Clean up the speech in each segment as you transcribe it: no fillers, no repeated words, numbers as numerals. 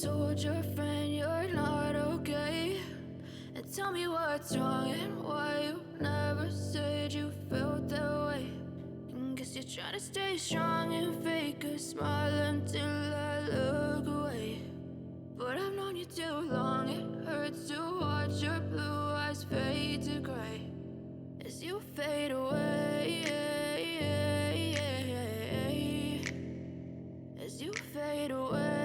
told your friend you're not okay, and tell me what's wrong and why you never said you felt that way. And guess you're trying to stay strong and fake a smile until I look away. But I've known you too long, it hurts to watch your blue eyes fade to gray as you fade away, as you fade away.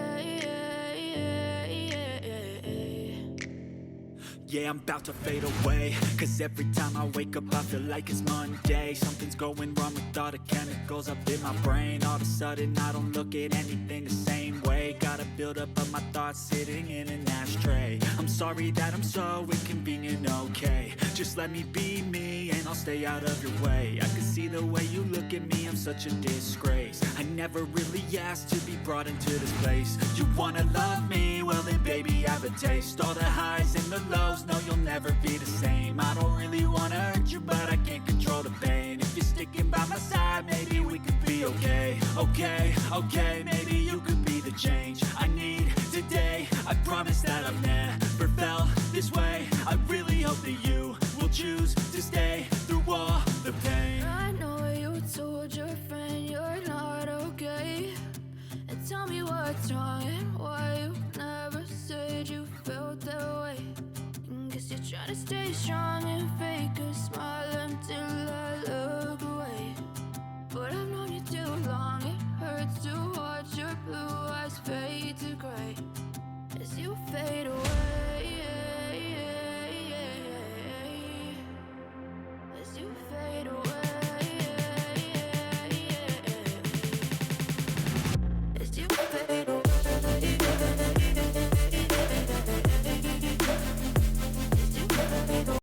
Yeah, I'm about to fade away, cause every time I wake up I feel like it's Monday. Something's going wrong with all the chemicals up in my brain. All of a sudden I don't look at anything the same way. Gotta build up of my thoughts sitting in an ashtray. I'm sorry that I'm so inconvenient, okay. Just let me be me and I'll stay out of your way. I can see the way you look at me, I'm such a disgrace. I never really asked to be brought into this place. You wanna love me? Well then baby I have a taste. All the highs and the lows, no you'll never be the same. I don't really wanna hurt you but I can't control the pain. If you're sticking by my side, maybe we could be okay. Okay, maybe you could be the change I need today. I promise that I've never felt this way. I really hope that you will choose to stay through all the pain. I know you told your friend you're not okay, and tell me what's wrong and why you never said you felt that way. And guess you're trying to stay strong and fake a smile until I look away. But I've known you too long, it hurts to watch your blue eyes fade to gray as you fade away, as you fade away.